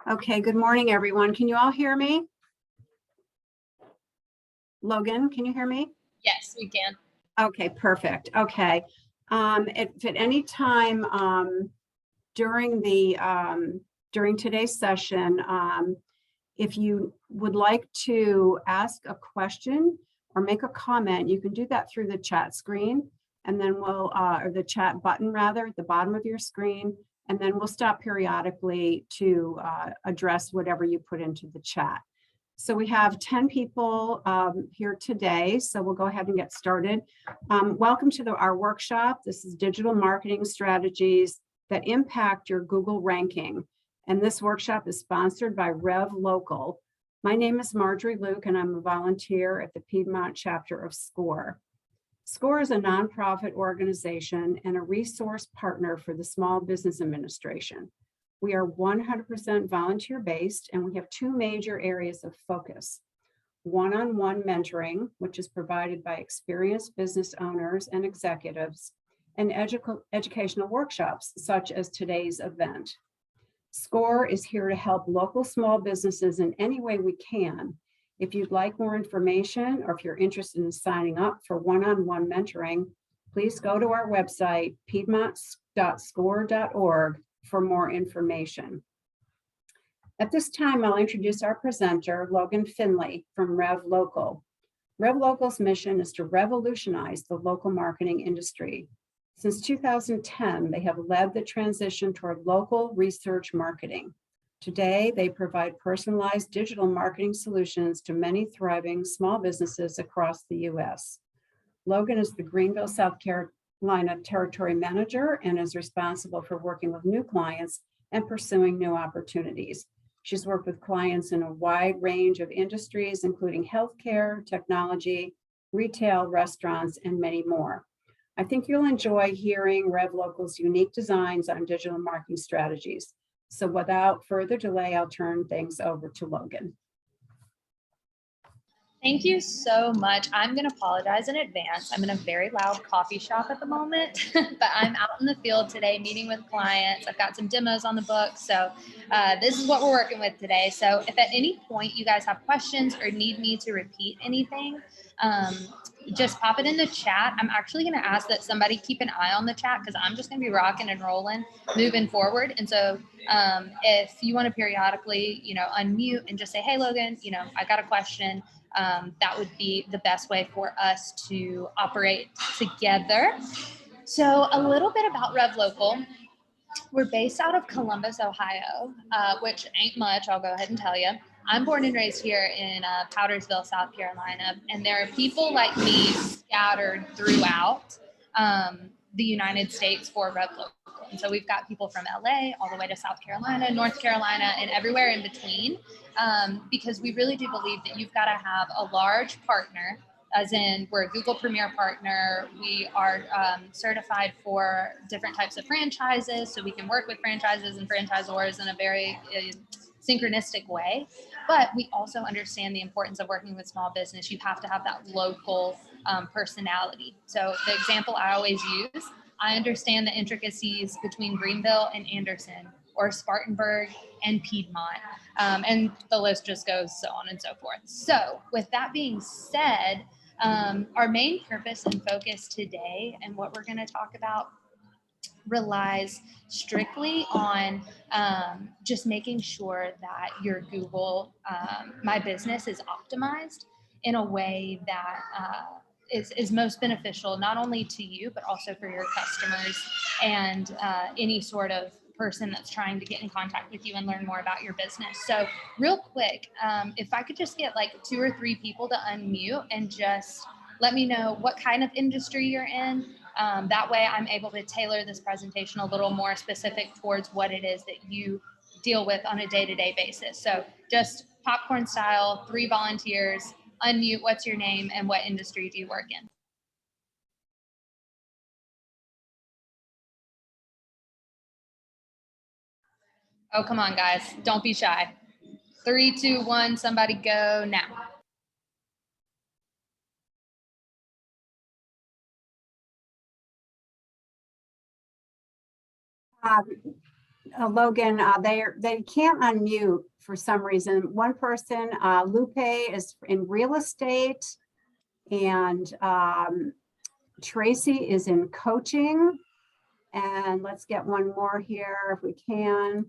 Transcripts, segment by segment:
Okay, good morning, everyone. Can you all hear me? Logan, can you hear me? Yes, we can. Okay, perfect. Okay. If at any time during today's session, if you would like to ask a question or make a comment, you can do that through the chat screen, and then or the chat button rather, at the bottom of your screen, and then we'll stop periodically to address whatever you put into the chat. So we have 10 people here today, so we'll go ahead and get started. Welcome to our workshop. This is Digital Marketing Strategies that Impact Your Google Ranking. And this workshop is sponsored by Rev Local. My name is Marjorie Luke, and I'm a volunteer at the Piedmont chapter of SCORE. SCORE is a nonprofit organization and a resource partner for the Small Business Administration. We are 100% volunteer-based, and we have two major areas of focus. One-on-one mentoring, which is provided by experienced business owners and executives, and educational workshops, such as today's event. SCORE is here to help local small businesses in any way we can. If you'd like more information, or if you're interested in signing up for one-on-one mentoring, please go to our website, piedmont.score.org, for more information. At this time, I'll introduce our presenter, Logan Finley from Rev Local. Rev Local's mission is to revolutionize the local marketing industry. Since 2010, they have led the transition toward local research marketing. Today, they provide personalized digital marketing solutions to many thriving small businesses across the U.S. Logan is the Greenville, South Carolina territory manager and is responsible for working with new clients and pursuing new opportunities. She's worked with clients in a wide range of industries, including healthcare, technology, retail, restaurants, and many more. I think you'll enjoy hearing Rev Local's unique designs on digital marketing strategies. So without further delay, I'll turn things over to Logan. Thank you so much. I'm going to apologize in advance. I'm in a very loud coffee shop at the moment, but I'm out in the field today meeting with clients. I've got some demos on the book. So this is what we're working with today. So if at any point you guys have questions or need me to repeat anything, just pop it in the chat. I'm actually going to ask that somebody keep an eye on the chat because I'm just going to be rocking and rolling moving forward. And so if you want to periodically, unmute and just say, hey, Logan, I got a question. That would be the best way for us to operate together. So a little bit about Rev Local. We're based out of Columbus, Ohio, which ain't much, I'll go ahead and tell you. I'm born and raised here in Powdersville, South Carolina, and there are people like me scattered throughout the United States for Rev Local. And so we've got people from LA all the way to South Carolina, North Carolina, and everywhere in between, because we really do believe that you've got to have a large partner, as in we're a Google Premier partner. We are certified for different types of franchises, so we can work with franchises and franchisors in a very synchronistic way. But we also understand the importance of working with small business. You have to have that local personality. So the example I always use, I understand the intricacies between Greenville and Anderson, or Spartanburg and Piedmont, and the list just goes so on and so forth. So with that being said, our main purpose and focus today and what we're going to talk about relies strictly on just making sure that your Google My Business is optimized in a way that is most beneficial, not only to you, but also for your customers and any sort of person that's trying to get in contact with you and learn more about your business. So real quick, if I could just get like 2 or 3 people to unmute and just let me know what kind of industry you're in. That way I'm able to tailor this presentation a little more specific towards what it is that you deal with on a day-to-day basis. So just popcorn style, 3 volunteers, unmute, what's your name and what industry do you work in? Oh, come on, guys. Don't be shy. 3, 2, 1, somebody go now. Logan, they can't unmute for some reason. One person, Lupe, is in real estate, and Tracy is in coaching. And let's get one more here if we can.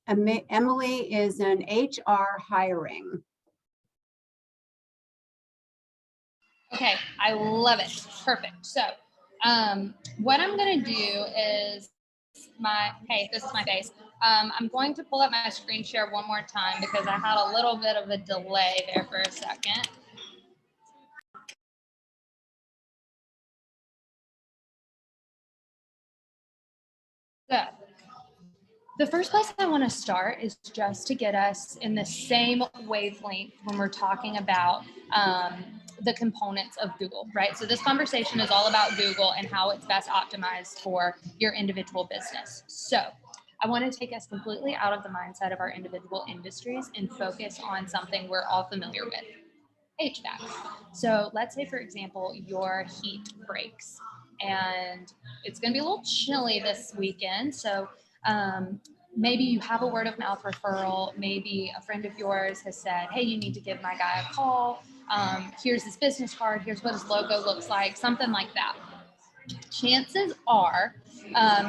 Emily is in HR hiring. Okay, I love it. Perfect. So what I'm going to do is hey, this is my face. I'm going to pull up my screen share one more time because I had a little bit of a delay there for a second. So the first place I want to start is just to get us in the same wavelength when we're talking about the components of Google, right? So this conversation is all about Google and how it's best optimized for your individual business. So I want to take us completely out of the mindset of our individual industries and focus on something we're all familiar with, HVAC. So let's say, for example, your heat breaks and it's going to be a little chilly this weekend. So maybe you have a word of mouth referral. Maybe a friend of yours has said, hey, you need to give my guy a call. Here's his business card. Here's what his logo looks like, something like that. Chances are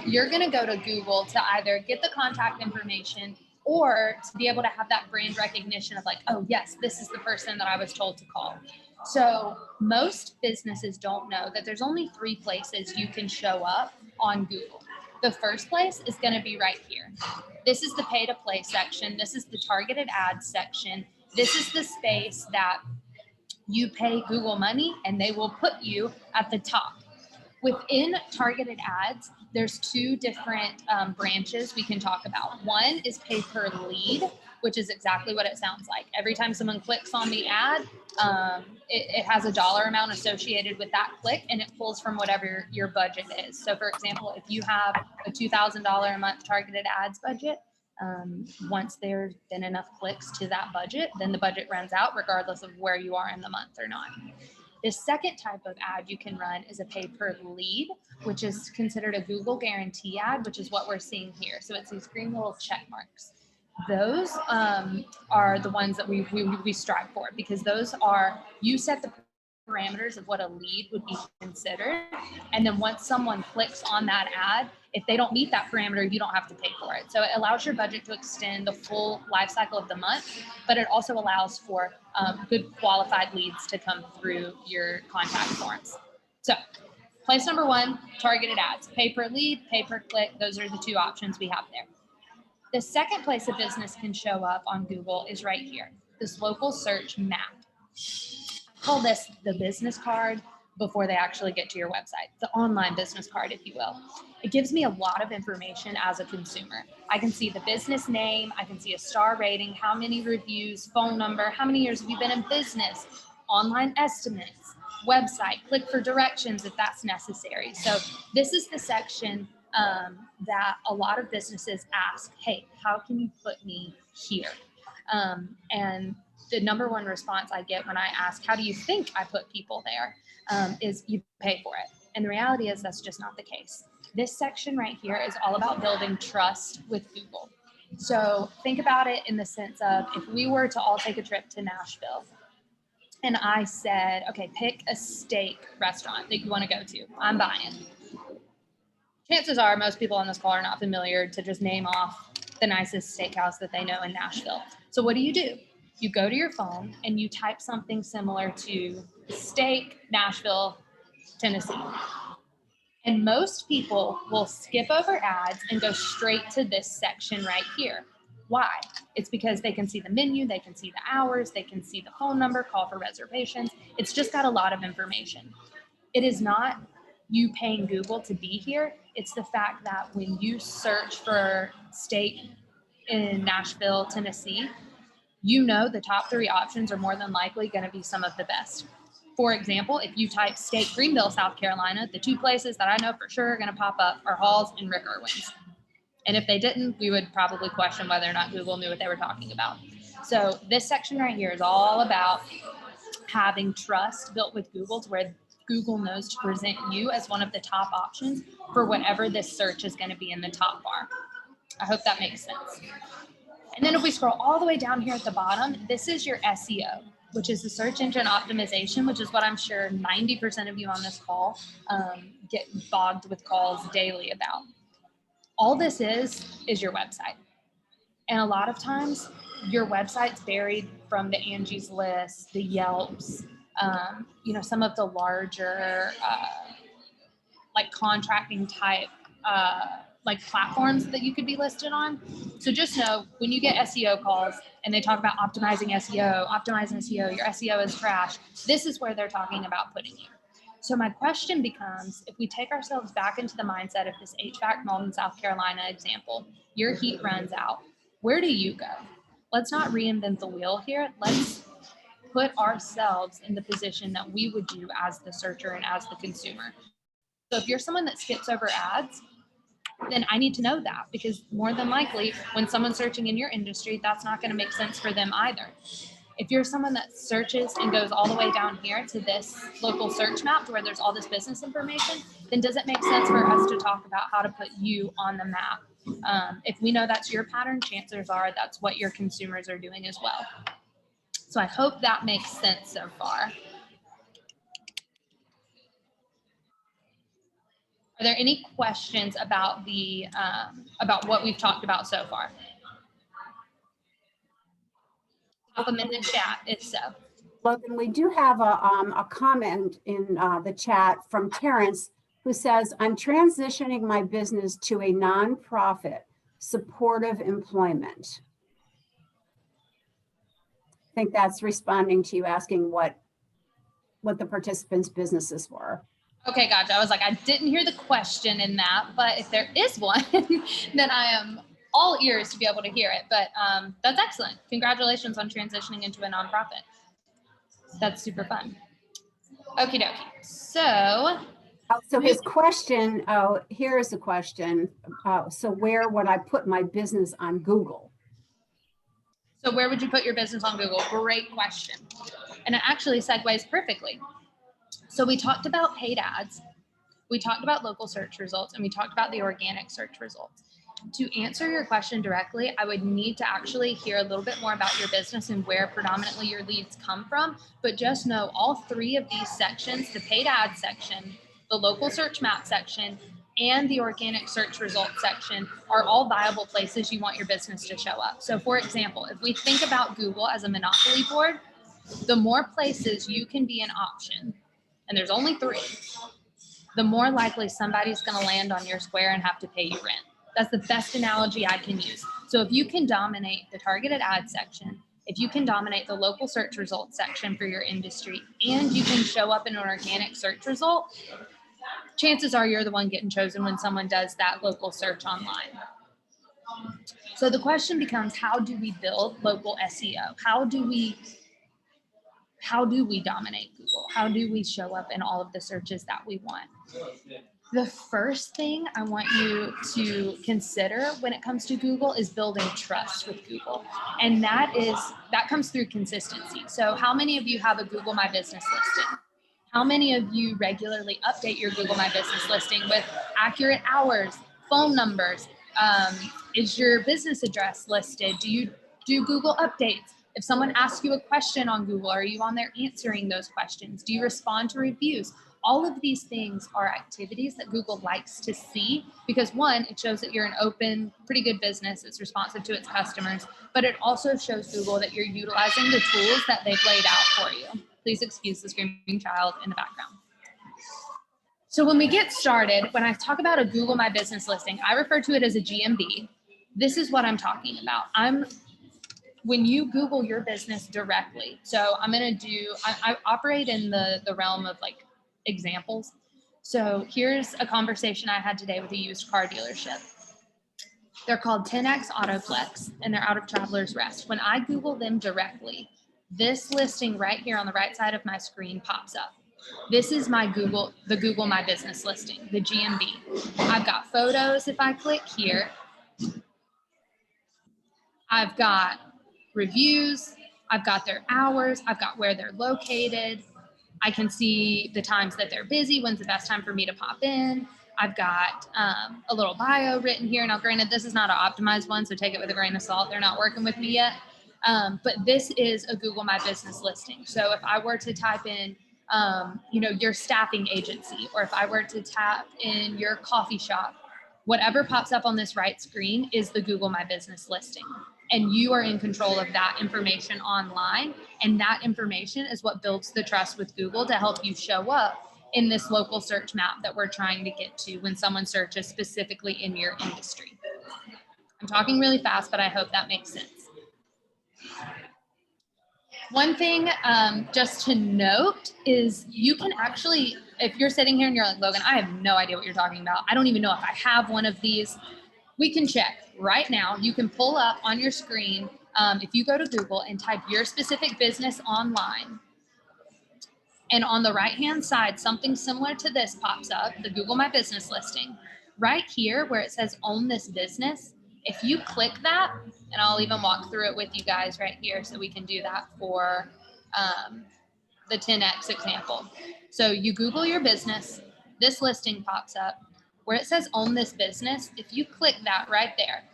you're going to go to Google to either get the contact information or to be able to have that brand recognition of like, oh, yes, this is the person that I was told to call. So most businesses don't know that there's only 3 places you can show up on Google. The first place is going to be right here. This is the pay to play section. This is the targeted ads section. This is the space that you pay Google money and they will put you at the top. Within targeted ads, there's 2 different branches we can talk about. One is pay per lead, which is exactly what it sounds like. Every time someone clicks on the ad, it has a dollar amount associated with that click, and it pulls from whatever your budget is. So for example, if you have a $2,000 a month targeted ads budget, once there's been enough clicks to that budget, then the budget runs out regardless of where you are in the month or not. The second type of ad you can run is a pay per lead, which is considered a Google guarantee ad, which is what we're seeing here. So it's these green little check marks. Those are the ones that we strive for, because those are, you set the parameters of what a lead would be considered. And then once someone clicks on that ad, if they don't meet that parameter, you don't have to pay for it. So it allows your budget to extend the full life cycle of the month, but it also allows for good qualified leads to come through your contact forms. So place number 1, targeted ads, pay per lead, pay per click. Those are the 2 options we have there. The second place a business can show up on Google is right here, this local search map. I call this the business card before they actually get to your website, the online business card, if you will. It gives me a lot of information as a consumer. I can see the business name, I can see a star rating, how many reviews, phone number, how many years have you been in business, online estimates, website, click for directions if that's necessary. So this is the section that a lot of businesses ask, hey, how can you put me here? And the number 1 response I get when I ask, how do you think I put people there, is you pay for it. And the reality is that's just not the case. This section right here is all about building trust with Google. So think about it in the sense of, if we were to all take a trip to Nashville and I said, okay, pick a steak restaurant that you want to go to, I'm buying. Chances are most people on this call are not familiar to just name off the nicest steakhouse that they know in Nashville. So what do? You go to your phone and you type something similar to steak, Nashville, Tennessee. And most people will skip over ads and go straight to this section right here. Why? It's because they can see the menu, they can see the hours, they can see the phone number, call for reservations. It's just got a lot of information. It is not you paying Google to be here. It's the fact that when you search for steak in Nashville, Tennessee, you know the top 3 options are more than likely going to be some of the best. For example, if you type steak Greenville, South Carolina, the 2 places that I know for sure are going to pop up are Hall's and Rick Irwin's. And if they didn't, we would probably question whether or not Google knew what they were talking about. So this section right here is all about having trust built with Google to where Google knows to present you as one of the top options for whatever this search is going to be in the top bar. I hope that makes sense. And then if we scroll all the way down here at the bottom, this is your SEO, which is the search engine optimization, which is what I'm sure 90% of you on this call get bogged with calls daily about. All this is your website. And a lot of times your website's buried from the Angie's List, the Yelps, some of the larger like contracting type like platforms that you could be listed on. So just know when you get SEO calls and they talk about optimizing SEO, your SEO is trash, this is where they're talking about putting you. So my question becomes, if we take ourselves back into the mindset of this HVAC Malden, South Carolina example, your heat runs out. Where do you go? Let's not reinvent the wheel here. Let's put ourselves in the position that we would do as the searcher and as the consumer. So if you're someone that skips over ads, then I need to know that, because more than likely when someone's searching in your industry, that's not going to make sense for them either. If you're someone that searches and goes all the way down here to this local search map to where there's all this business information, then does it make sense for us to talk about how to put you on the map? If we know that's your pattern, chances are that's what your consumers are doing as well. So I hope that makes sense so far. Are there any questions about the about what we've talked about so far? Pop them in the chat if so. Logan, we do have a comment in the chat from Terrence, who says, I'm transitioning my business to a nonprofit supportive employment. I think that's responding to you asking what the participants' businesses were. Okay, gotcha. I was like, I didn't hear the question in that, but if there is one, then I am all ears to be able to hear it. But that's excellent. Congratulations on transitioning into a nonprofit. That's super fun. Okie dokie. So his question, here is the question. So where would I put my business on Google? So where would you put your business on Google? Great question. And it actually segues perfectly. So we talked about paid ads, we talked about local search results, and we talked about the organic search results. To answer your question directly, I would need to actually hear a little bit more about your business and where predominantly your leads come from. But just know all three of these sections, the paid ad section, the local search map section, and the organic search results section, are all viable places you want your business to show up. So for example, if we think about Google as a monopoly board, the more places you can be an option, and there's only 3, the more likely somebody's going to land on your square and have to pay you rent. That's the best analogy I can use. So if you can dominate the targeted ad section, if you can dominate the local search results section for your industry, and you can show up in an organic search result, chances are you're the one getting chosen when someone does that local search online. So the question becomes, how do we build local SEO? How do we dominate Google? How do we show up in all of the searches that we want? The first thing I want you to consider when it comes to Google is building trust with Google. And that comes through consistency. So how many of you have a Google My Business listing? How many of you regularly update your Google My Business listing with accurate hours, phone numbers? Is your business address listed? Do you do Google updates? If someone asks you a question on Google, are you on there answering those questions? Do you respond to reviews? All of these things are activities that Google likes to see because, one, it shows that you're an open, pretty good business. It's responsive to its customers, but it also shows Google that you're utilizing the tools that they've laid out for you. Please excuse the screaming child in the background. So when we get started, when I talk about a Google My Business listing, I refer to it as a GMB. This is what I'm talking about. When you Google your business directly, so I operate in the realm of like examples. So here's a conversation I had today with a used car dealership. They're called 10X Autoplex, and they're out of Travelers Rest. When I Google them directly, this listing right here on the right side of my screen pops up. This is the Google My Business listing, the GMB. I've got photos if I click here. I've got reviews. I've got their hours. I've got where they're located. I can see the times that they're busy, when's the best time for me to pop in. I've got a little bio written here. Now, granted, this is not an optimized one, so take it with a grain of salt. They're not working with me yet. But this is a Google My Business listing. So if I were to type in, your staffing agency, or if I were to tap in your coffee shop, whatever pops up on this right screen is the Google My Business listing. And you are in control of that information online. And that information is what builds the trust with Google to help you show up in this local search map that we're trying to get to when someone searches specifically in your industry. I'm talking really fast, but I hope that makes sense. One thing just to note is you can actually, if you're sitting here and you're like, Logan, I have no idea what you're talking about. I don't even know if I have one of these. We can check right now. You can pull up on your screen. If you go to Google and type your specific business online, and on the right-hand side, something similar to this pops up, the Google My Business listing. Right here where it says own this business, if you click that, and I'll even walk through it with you guys right here so we can do that for the 10X example. So you Google your business, this listing pops up. Where it says own this business, if you click that right there,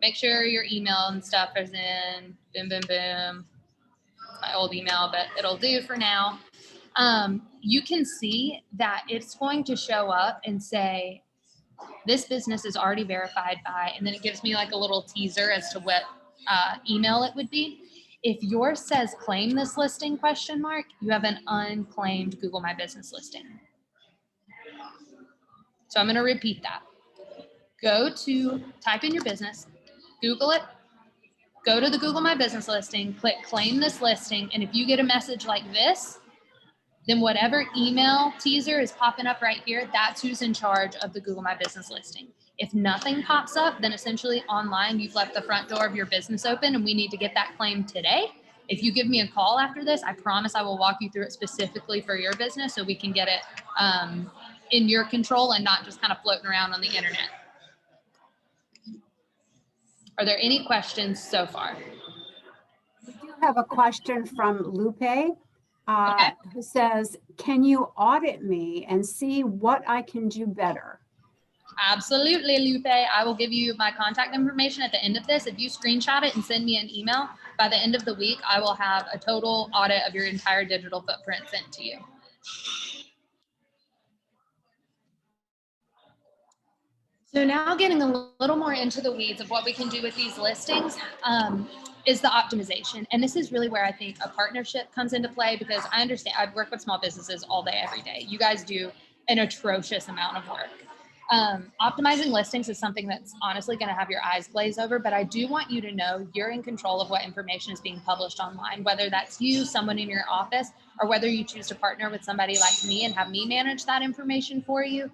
make sure your email and stuff is in, boom, boom, boom. It's my old email, but it'll do for now. You can see that it's going to show up and say, this business is already verified by, and then it gives me like a little teaser as to what email it would be. If yours says claim this listing ? You have an unclaimed Google My Business listing. So I'm going to repeat that. Go to type in your business, Google it, go to the Google My Business listing, click claim this listing. And if you get a message like this, then whatever email teaser is popping up right here, that's who's in charge of the Google My Business listing. If nothing pops up, then essentially online, you've left the front door of your business open and we need to get that claim today. If you give me a call after this, I promise I will walk you through it specifically for your business so we can get it in your control and not just kind of floating around on the internet. Are there any questions so far? We do have a question from Lupe. Who says, can you audit me and see what I can do better? Absolutely, Lupe. I will give you my contact information at the end of this. If you screenshot it and send me an email, by the end of the week, I will have a total audit of your entire digital footprint sent to you. So now getting a little more into the weeds of what we can do with these listings is the optimization. And this is really where I think a partnership comes into play, because I understand I work with small businesses all day, every day. You guys do an atrocious amount of work. Optimizing listings is something that's honestly going to have your eyes glaze over, but I do want you to know you're in control of what information is being published online, whether that's you, someone in your office, or whether you choose to partner with somebody like me and have me manage that information for you.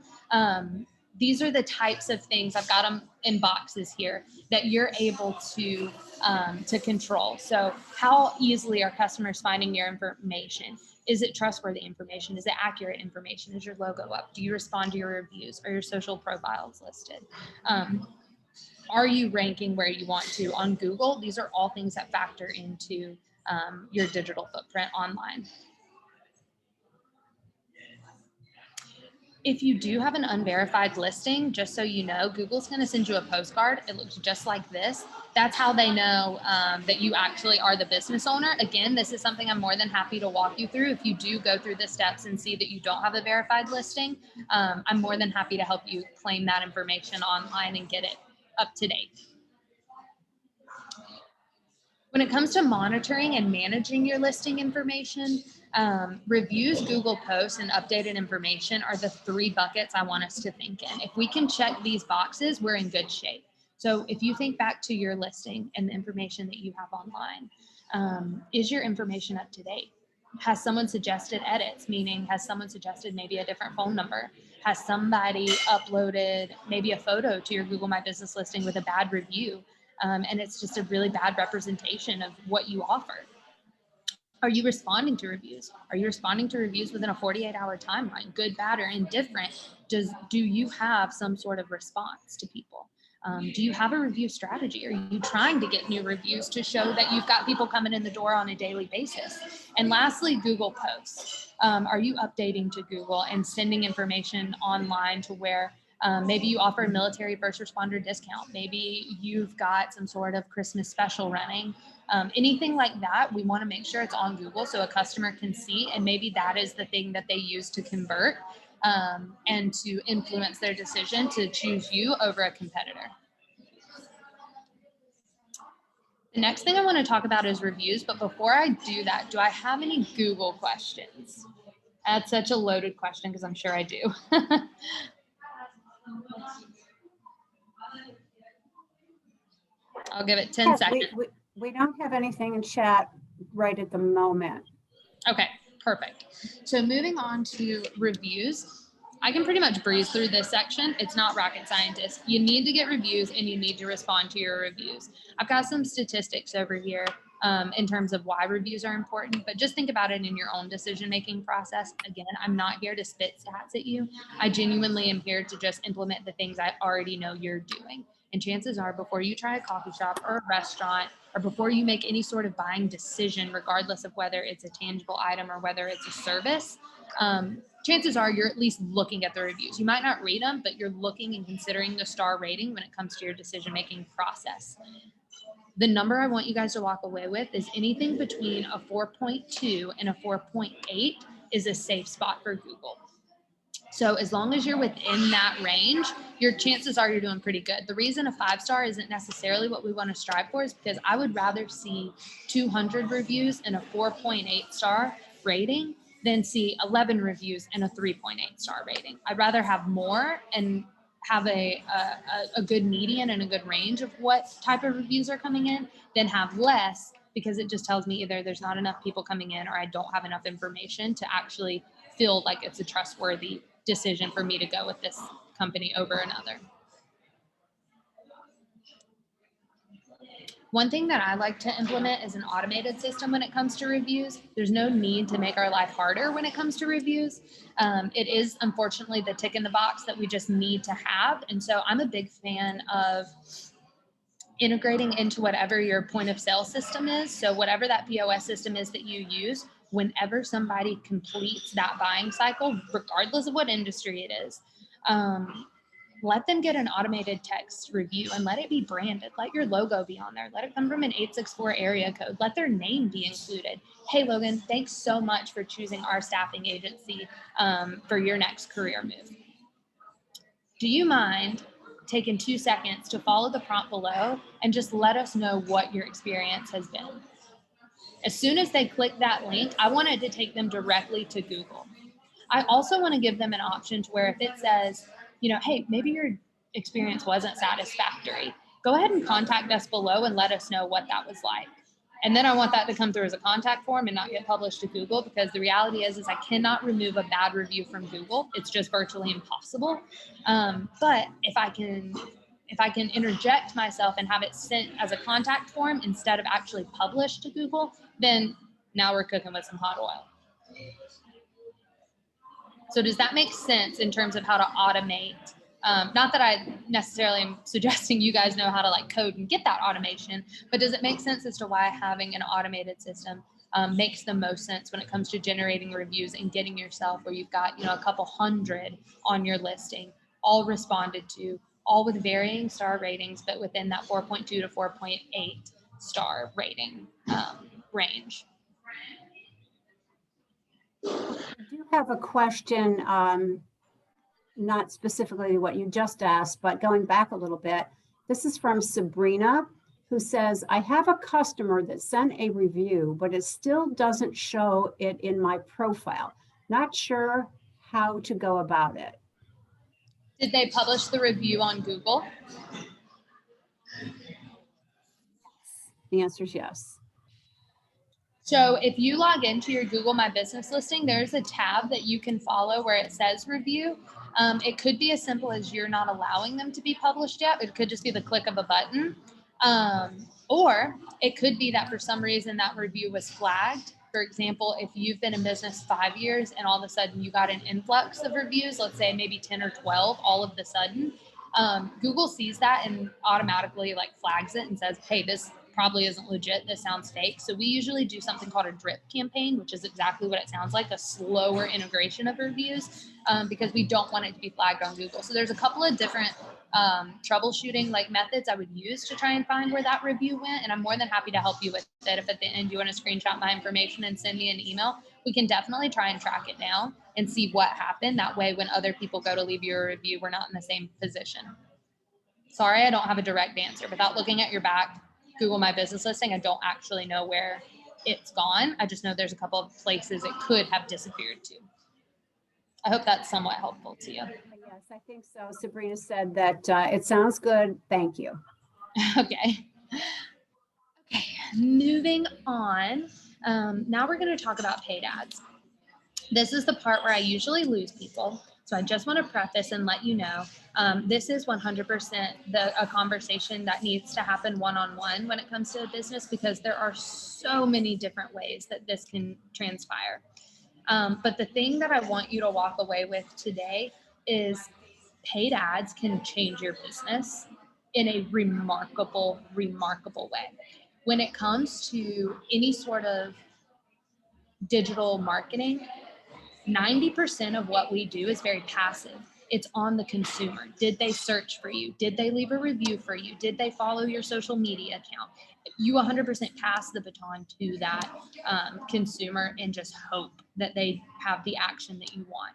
These are the types of things, I've got them in boxes here, that you're able to control. So how easily are customers finding your information? Is it trustworthy information? Is it accurate information? Is your logo up? Do you respond to your reviews? Are your social profiles listed? Are you ranking where you want to on Google? These are all things that factor into your digital footprint online. If you do have an unverified listing, just so you know, Google's going to send you a postcard. It looks just like this. That's how they know that you actually are the business owner. Again, this is something I'm more than happy to walk you through. If you do go through the steps and see that you don't have a verified listing, I'm more than happy to help you claim that information online and get it up to date. When it comes to monitoring and managing your listing information, reviews, Google posts, and updated information are the three buckets I want us to think in. If we can check these boxes, we're in good shape. So if you think back to your listing and the information that you have online, is your information up to date? Has someone suggested edits, meaning has someone suggested maybe a different phone number? Has somebody uploaded maybe a photo to your Google My Business listing with a bad review? And it's just a really bad representation of what you offer. Are you responding to reviews? Are you responding to reviews within a 48-hour timeline, good, bad, or indifferent? Do you have some sort of response to people? Do you have a review strategy? Are you trying to get new reviews to show that you've got people coming in the door on a daily basis? And lastly, Google posts. Are you updating to Google and sending information online to where maybe you offer a military first responder discount? Maybe you've got some sort of Christmas special running. Anything like that, we want to make sure it's on Google so a customer can see, and maybe that is the thing that they use to convert and to influence their decision to choose you over a competitor. The next thing I want to talk about is reviews, but before I do that, do I have any Google questions? That's such a loaded question because I'm sure I do. I'll give it 10 seconds. We don't have anything in chat right at the moment. Okay, perfect. So moving on to reviews, I can pretty much breeze through this section. It's not rocket scientist. You need to get reviews and you need to respond to your reviews. I've got some statistics over here in terms of why reviews are important, but just think about it in your own decision-making process. Again, I'm not here to spit stats at you. I genuinely am here to just implement the things I already know you're doing. And chances are, before you try a coffee shop or a restaurant, or before you make any sort of buying decision, regardless of whether it's a tangible item or whether it's a service, chances are you're at least looking at the reviews. You might not read them, but you're looking and considering the star rating when it comes to your decision-making process. The number I want you guys to walk away with is anything between a 4.2 and a 4.8 is a safe spot for Google. So as long as you're within that range, your chances are you're doing pretty good. The reason a 5-star isn't necessarily what we want to strive for is because I would rather see 200 reviews and a 4.8 star rating than see 11 reviews and a 3.8 star rating. I'd rather have more and have a good median and a good range of what type of reviews are coming in than have less, because it just tells me either there's not enough people coming in or I don't have enough information to actually feel like it's a trustworthy decision for me to go with this company over another. One thing that I like to implement is an automated system when it comes to reviews. There's no need to make our life harder when it comes to reviews. It is unfortunately the tick in the box that we just need to have. And so I'm a big fan of integrating into whatever your point of sale system is. So whatever that POS system is that you use, whenever somebody completes that buying cycle, regardless of what industry it is, let them get an automated text review and let it be branded. Let your logo be on there. Let it come from an 864 area code. Let their name be included. Hey, Logan, thanks so much for choosing our staffing agency for your next career move. Do you mind taking 2 seconds to follow the prompt below and just let us know what your experience has been? As soon as they click that link, I want it to take them directly to Google. I also want to give them an option to where if it says, hey, maybe your experience wasn't satisfactory, go ahead and contact us below and let us know what that was like. And then I want that to come through as a contact form and not get published to Google, because the reality is I cannot remove a bad review from Google. It's just virtually impossible. But if I can interject myself and have it sent as a contact form instead of actually published to Google, then now we're cooking with some hot oil. So does that make sense in terms of how to automate? Not that I necessarily am suggesting you guys know how to code and get that automation, but does it make sense as to why having an automated system makes the most sense when it comes to generating reviews and getting yourself where you've got, a couple hundred on your listing, all responded to, all with varying star ratings, but within that 4.2 to 4.8 star rating range. I do have a question, not specifically what you just asked, but going back a little bit. This is from Sabrina, who says, I have a customer that sent a review, but it still doesn't show it in my profile. Not sure how to go about it. Did they publish the review on Google? The answer is yes. So if you log into your Google My Business listing, there's a tab that you can follow where it says review. It could be as simple as you're not allowing them to be published yet. It could just be the click of a button. Or it could be that for some reason that review was flagged. For example, if you've been in business 5 years and all of a sudden you got an influx of reviews, let's say maybe 10 or 12 all of the sudden, Google sees that and automatically like flags it and says, hey, this probably isn't legit. This sounds fake. So we usually do something called a drip campaign, which is exactly what it sounds like, a slower integration of reviews, because we don't want it to be flagged on Google. So there's a couple of different troubleshooting like methods I would use to try and find where that review went. And I'm more than happy to help you with it. If at the end you want to screenshot my information and send me an email, we can definitely try and track it down and see what happened. That way, when other people go to leave you a review, we're not in the same position. Sorry, I don't have a direct answer. Without looking at your back, Google My Business Listing, I don't actually know where it's gone. I just know there's a couple of places it could have disappeared to. I hope that's somewhat helpful to you. Yes, I think so. Sabrina said that it sounds good. Thank you. Okay. Okay, moving on. Now we're going to talk about paid ads. This is the part where I usually lose people. So I just want to preface and let you know, this is 100% a conversation that needs to happen one-on-one when it comes to a business, because there are so many different ways that this can transpire. But the thing that I want you to walk away with today is paid ads can change your business in a remarkable, remarkable way. When it comes to any sort of digital marketing, 90% of what we do is very passive. It's on the consumer. Did they search for you? Did they leave a review for you? Did they follow your social media account? You 100% pass the baton to that consumer and just hope that they have the action that you want.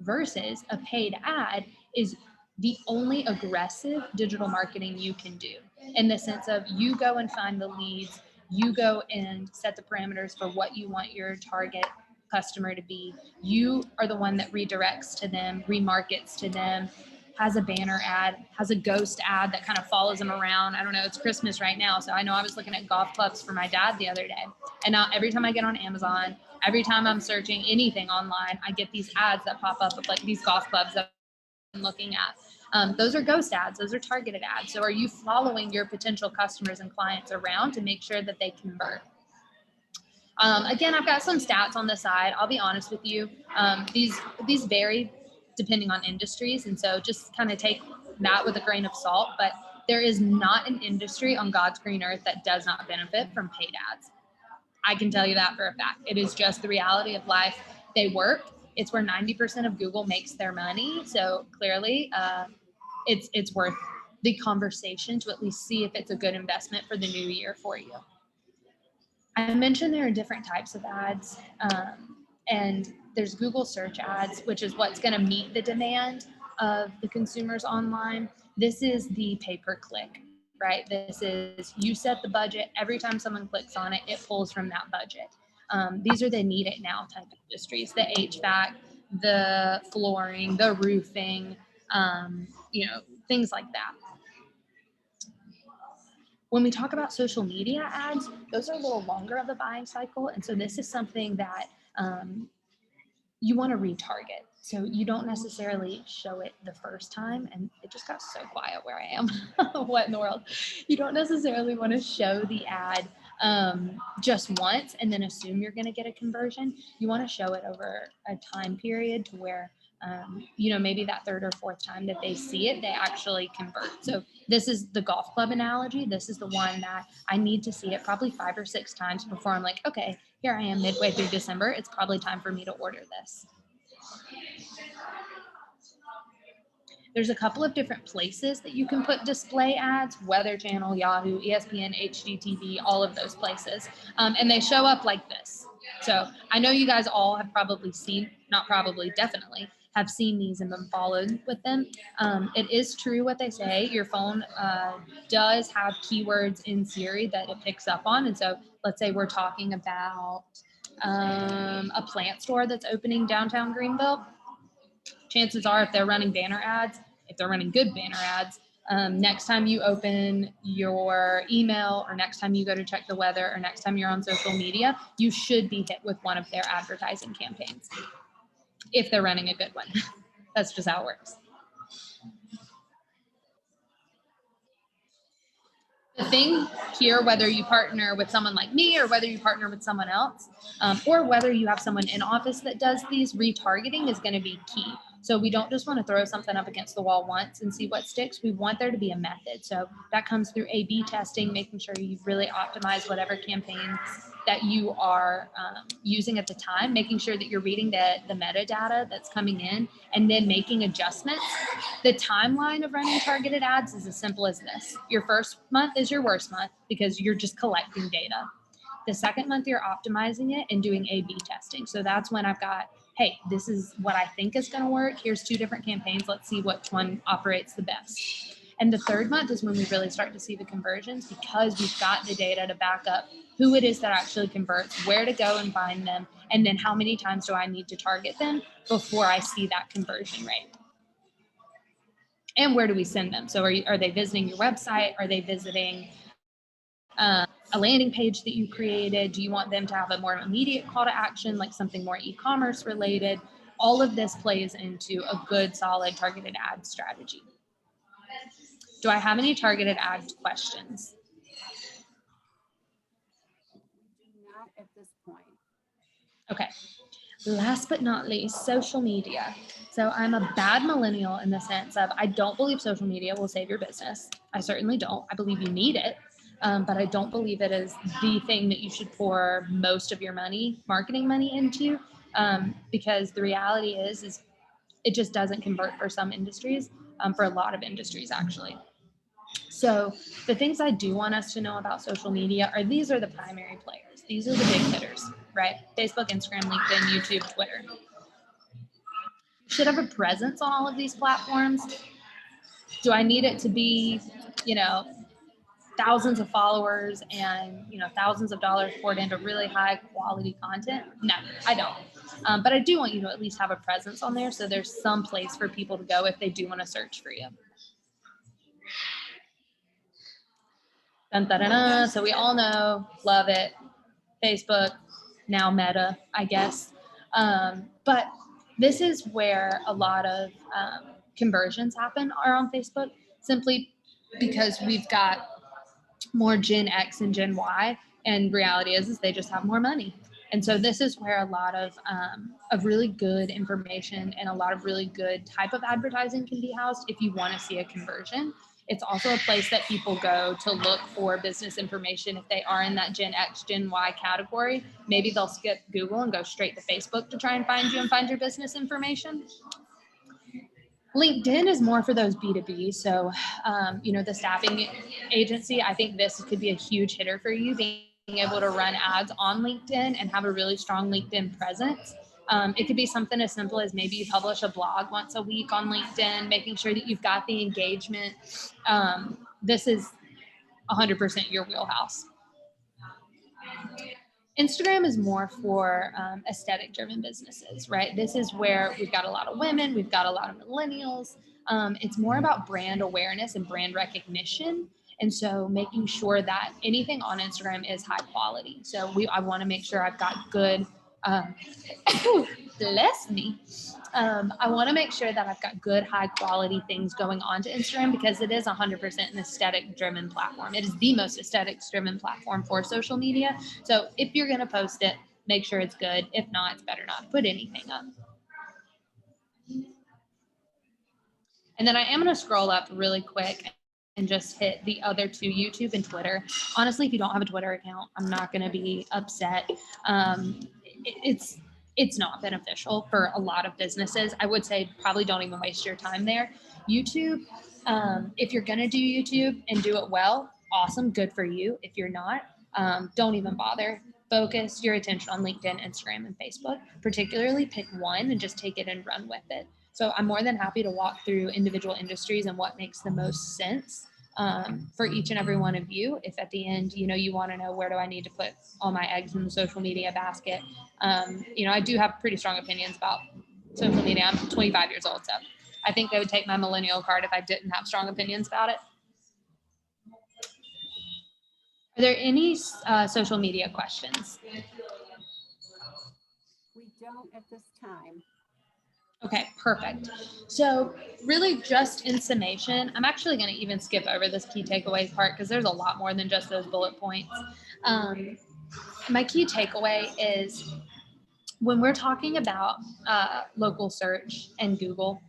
Versus a paid ad is the only aggressive digital marketing you can do, in the sense of you go and find the leads, you go and set the parameters for what you want your target customer to be. You are the one that redirects to them, remarkets to them, has a banner ad, has a ghost ad that kind of follows them around. I don't know, it's Christmas right now. So I know I was looking at golf clubs for my dad the other day. And now every time I get on Amazon, every time I'm searching anything online, I get these ads that pop up of like these golf clubs that I'm looking at. Those are ghost ads. Those are targeted ads. So are you following your potential customers and clients around to make sure that they convert? Again, I've got some stats on the side. I'll be honest with you. These vary depending on industries. And so just kind of take that with a grain of salt. But there is not an industry on God's green earth that does not benefit from paid ads. I can tell you that for a fact. It is just the reality of life. They work. It's where 90% of Google makes their money. So clearly, it's worth the conversation to at least see if it's a good investment for the new year for you. I mentioned there are different types of ads, and there's Google search ads, which is what's going to meet the demand of the consumers online. This is the pay-per-click, right? This is, you set the budget. Every time someone clicks on it, it pulls from that budget. These are the need it now type of industries, the HVAC, the flooring, the roofing, things like that. When we talk about social media ads, those are a little longer of a buying cycle. And so this is something that you want to retarget. So you don't necessarily show it the first time. And it just got so quiet where I am. What in the world? You don't necessarily want to show the ad just once and then assume you're going to get a conversion. You want to show it over a time period to where maybe that third or fourth time that they see it, they actually convert. So this is the golf club analogy. This is the one that I need to see it probably 5 or 6 times before I'm like, okay, here I am midway through December. It's probably time for me to order this. There's a couple of different places that you can put display ads: Weather Channel, Yahoo, ESPN, HGTV, all of those places. And they show up like this. So I know you guys all have probably seen, not probably, definitely, have seen these and been followed with them. It is true what they say. Your phone does have keywords in Siri that it picks up on. And so let's say we're talking about a plant store that's opening downtown Greenville. Chances are, if they're running banner ads, if they're running good banner ads, next time you open your email, or next time you go to check the weather, or next time you're on social media, you should be hit with one of their advertising campaigns if they're running a good one. That's just how it works. The thing here, whether you partner with someone like me or whether you partner with someone else, or whether you have someone in office that does these, retargeting is going to be key. So we don't just want to throw something up against the wall once and see what sticks. We want there to be a method. So that comes through A/B testing, making sure you really optimize whatever campaigns that you are using at the time, making sure that you're reading the metadata that's coming in, and then making adjustments. The timeline of running targeted ads is as simple as this. Your first month is your worst month because you're just collecting data. The second month, you're optimizing it and doing A/B testing. So that's when I've got, hey, this is what I think is going to work. Here's 2 different campaigns. Let's see which one operates the best. And the third month is when we really start to see the conversions, because we've got the data to back up who it is that actually converts, where to go and find them, and then how many times do I need to target them before I see that conversion rate. And where do we send them? So are they visiting your website? Are they visiting a landing page that you created? Do you want them to have a more immediate call to action, like something more e-commerce related? All of this plays into a good, solid targeted ad strategy. Do I have any targeted ad questions? Not at this point. Okay. Last but not least, social media. So I'm a bad millennial in the sense of I don't believe social media will save your business. I certainly don't. I believe you need it. But I don't believe it is the thing that you should pour most of your money, marketing money into, because the reality is it just doesn't convert for some industries, for a lot of industries actually. So the things I do want us to know about social media are these are the primary players. These are the big hitters, right? Facebook, Instagram, LinkedIn, YouTube, Twitter. You should have a presence on all of these platforms. Do I need it to be, thousands of followers and thousands of dollars poured into really high quality content? No, I don't. But I do want you to at least have a presence on there, so there's some place for people to go if they do want to search for you. Dun, dun, dun, dun. So we all know, love it, Facebook, now Meta, I guess. But this is where a lot of conversions happen are on Facebook, simply because we've got more Gen X and Gen Y, and reality is they just have more money. And so this is where a lot of really good information and a lot of really good type of advertising can be housed if you want to see a conversion. It's also a place that people go to look for business information if they are in that Gen X, Gen Y category. Maybe they'll skip Google and go straight to Facebook to try and find you and find your business information. LinkedIn is more for those B2B. So, the staffing agency, I think this could be a huge hitter for you, being able to run ads on LinkedIn and have a really strong LinkedIn presence. It could be something as simple as maybe you publish a blog once a week on LinkedIn, making sure that you've got the engagement. This is 100% your wheelhouse. Instagram is more for aesthetic driven businesses, right? This is where we've got a lot of women, we've got a lot of millennials. It's more about brand awareness and brand recognition. And so making sure that anything on Instagram is high quality. So I want to make sure I've got good, bless me. I want to make sure that I've got good, high quality things going on to Instagram, because it is 100% an aesthetic driven platform. It is the most aesthetics driven platform for social media. So if you're going to post it, make sure it's good. If not, it's better not to put anything up. And then I am going to scroll up really quick and just hit the other 2, YouTube and Twitter. Honestly, if you don't have a Twitter account, I'm not going to be upset. It's not beneficial for a lot of businesses. I would say probably don't even waste your time there. YouTube, if you're going to do YouTube and do it well, awesome, good for you. If you're not, don't even bother. Focus your attention on LinkedIn, Instagram, and Facebook. Particularly pick one and just take it and run with it. So I'm more than happy to walk through individual industries and what makes the most sense for each and every one of you. If at the end, you want to know where do I need to put all my eggs in the social media basket. I do have pretty strong opinions about social media. I'm 25 years old, so I think they would take my millennial card if I didn't have strong opinions about it. Are there any social media questions? We don't at this time. Okay, perfect. So really just in summation, I'm actually going to even skip over this key takeaways part because there's a lot more than just those bullet points. My key takeaway is when we're talking about local search and Google,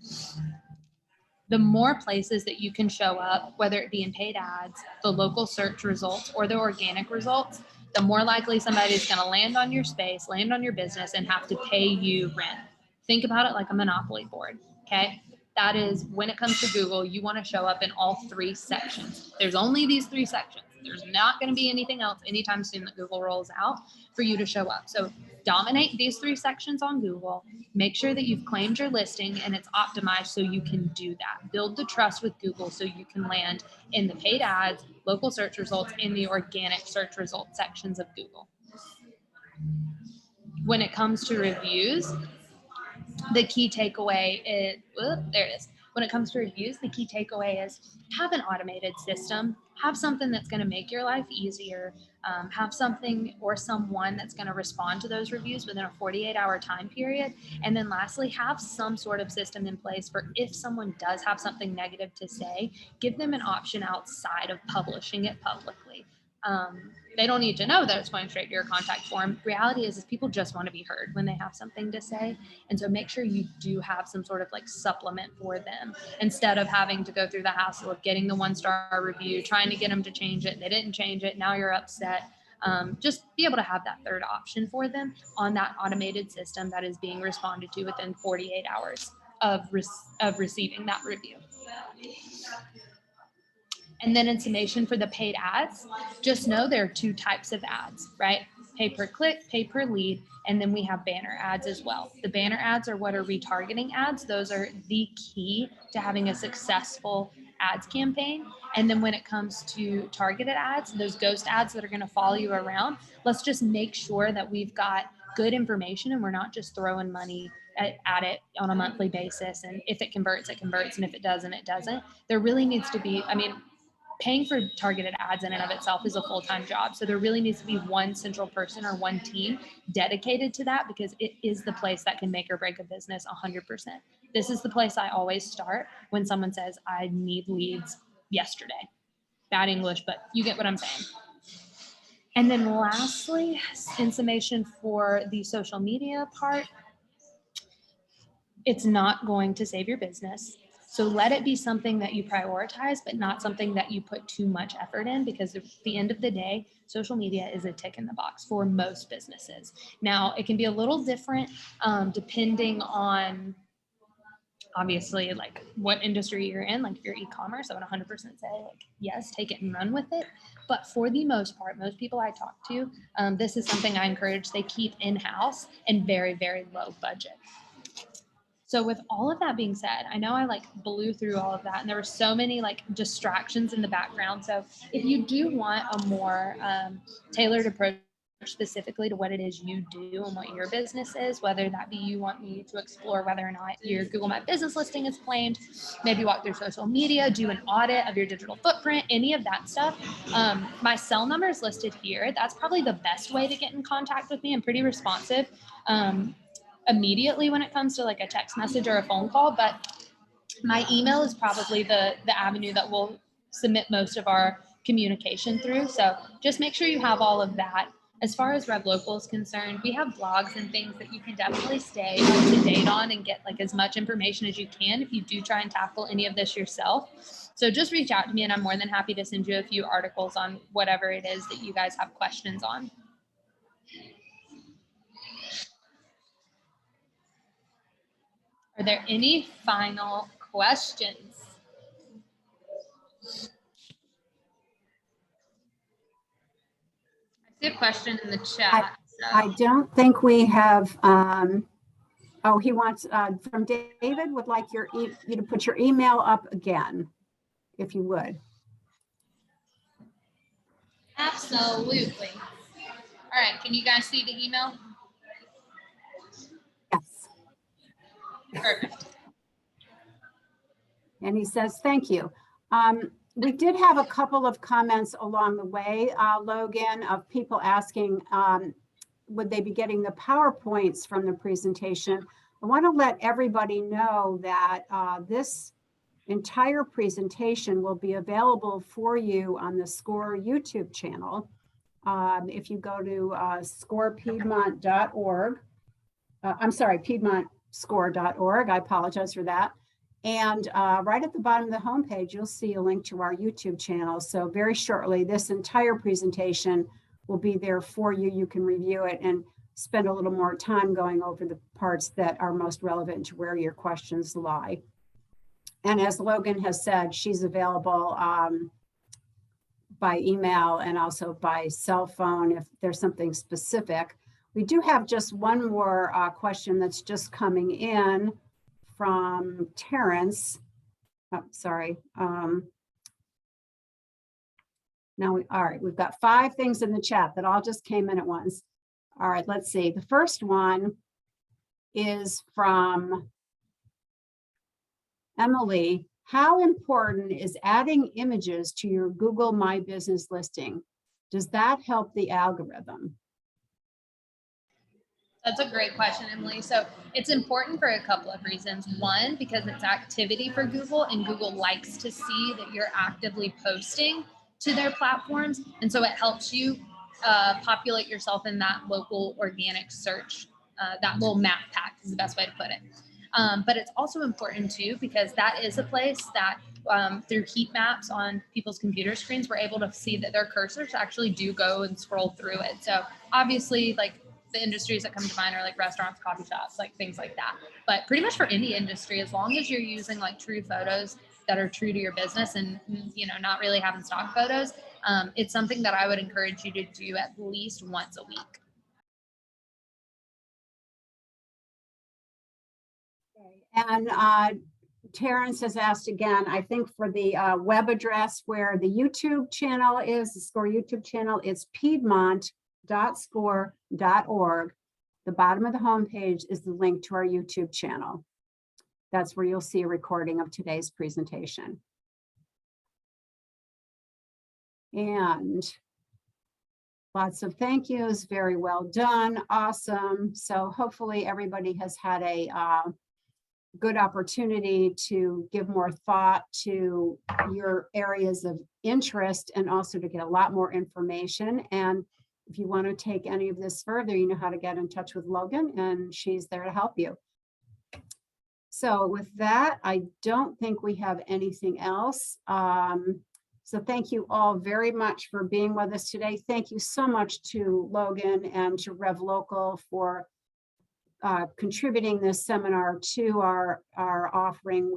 the more places that you can show up, whether it be in paid ads, the local search results, or the organic results, the more likely somebody's going to land on your space, land on your business, and have to pay you rent. Think about it like a monopoly board. Okay. That is, when it comes to Google, you want to show up in all three sections. There's only these three sections. There's not going to be anything else anytime soon that Google rolls out for you to show up. So dominate these three sections on Google. Make sure that you've claimed your listing and it's optimized so you can do that. Build the trust with Google so you can land in the paid ads, local search results, in the organic search results sections of Google. When it comes to reviews, the key takeaway is, there it is. When it comes to reviews, the key takeaway is have an automated system, have something that's going to make your life easier, have something or someone that's going to respond to those reviews within a 48-hour time period. And then lastly, have some sort of system in place for if someone does have something negative to say, give them an option outside of publishing it publicly. They don't need to know that it's going straight to your contact form. Reality is people just want to be heard when they have something to say. And so make sure you do have some sort of like supplement for them instead of having to go through the hassle of getting the 1-star review, trying to get them to change it. They didn't change it. Now you're upset. Just be able to have that third option for them on that automated system that is being responded to within 48 hours of receiving that review. And then in summation for the paid ads, just know there are two types of ads, right? Pay per click, pay per lead, and then we have banner ads as well. The banner ads are what are retargeting ads. Those are the key to having a successful ads campaign. And then when it comes to targeted ads, those ghost ads that are going to follow you around, let's just make sure that we've got good information and we're not just throwing money at it on a monthly basis. And if it converts, it converts. And if it doesn't, it doesn't. There really needs to be, paying for targeted ads in and of itself is a full-time job. So there really needs to be one central person or one team dedicated to that because it is the place that can make or break a business 100%. This is the place I always start when someone says, I need leads yesterday. Bad English, but you get what I'm saying. And then lastly, in summation for the social media part, it's not going to save your business. So let it be something that you prioritize, but not something that you put too much effort in because at the end of the day, social media is a tick in the box for most businesses. Now, it can be a little different depending on obviously like what industry you're in. Like if you're e-commerce, I would 100% say like, yes, take it and run with it. But for the most part, most people I talk to, this is something I encourage they keep in-house and very, very low budget. So with all of that being said, I know I like blew through all of that and there were so many like distractions in the background. So if you do want a more tailored approach specifically to what it is you do and what your business is, whether that be you want me to explore whether or not your Google My Business listing is claimed, maybe walk through social media, do an audit of your digital footprint, any of that stuff, my cell number is listed here. That's probably the best way to get in contact with me. I'm pretty responsive. Immediately when it comes to like a text message or a phone call, but my email is probably the avenue that we'll submit most of our communication through. So just make sure you have all of that. As far as Rev Local is concerned, we have blogs and things that you can definitely stay up to date on and get like as much information as you can if you do try and tackle any of this yourself. So just reach out to me and I'm more than happy to send you a few articles on whatever it is that you guys have questions on. Are there any final questions? I see a question in the chat. I don't think we have, he wants, from David, would like you to put your email up again, if you would. Absolutely. All right, can you guys see the email? Yes. Perfect. And he says, thank you. We did have a couple of comments along the way, Logan, of people asking, would they be getting the PowerPoints from the presentation? I want to let everybody know that this entire presentation will be available for you on the SCORE YouTube channel. If you go to scorepiedmont.org I'm sorry, PiedmontScore.org. I apologize for that. And right at the bottom of the homepage, you'll see a link to our YouTube channel. So very shortly, this entire presentation will be there for you. You can review it and spend a little more time going over the parts that are most relevant to where your questions lie. And as Logan has said, she's available by email and also by cell phone if there's something specific. We do have just one more question that's just coming in from Terrence. Oh, sorry. All right, we've got 5 things in the chat that all just came in at once. All right, let's see. The first one is from Emily. How important is adding images to your Google My Business listing? Does that help the algorithm? That's a great question, Emily. So it's important for a couple of reasons. One, because it's activity for Google, and Google likes to see that you're actively posting to their platforms. And so it helps you populate yourself in that local organic search, that little map pack is the best way to put it. But it's also important too, because that is a place that through heat maps on people's computer screens, we're able to see that their cursors actually do go and scroll through it. So obviously, like, the industries that come to mind are like restaurants, coffee shops, like things like that. But pretty much for any industry, as long as you're using like true photos that are true to your business and, you know, not really having stock photos, it's something that I would encourage you to do at least once a week. And Terrence has asked again, I think for the web address where the YouTube channel is, the SCORE YouTube channel, it's Piedmont.score.org. The bottom of the homepage is the link to our YouTube channel. That's where you'll see a recording of today's presentation. And lots of thank yous, very well done, awesome. So hopefully everybody has had a good opportunity to give more thought to your areas of interest and also to get a lot more information. And if you want to take any of this further, you know how to get in touch with Logan, and she's there to help you. So with that, I don't think we have anything else. So thank you all very much for being with us today. Thank you so much to Logan and to Rev Local for contributing this seminar to our offering.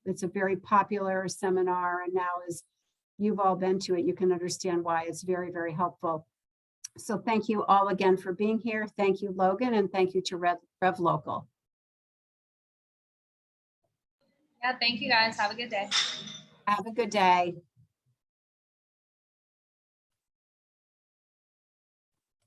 It's a very popular seminar, and now as you've all been to it, you can understand why it's very, very helpful. So thank you all again for being here. Thank you, Logan, and thank you to Rev Local. Yeah, thank you guys. Have a good day. Have a good day.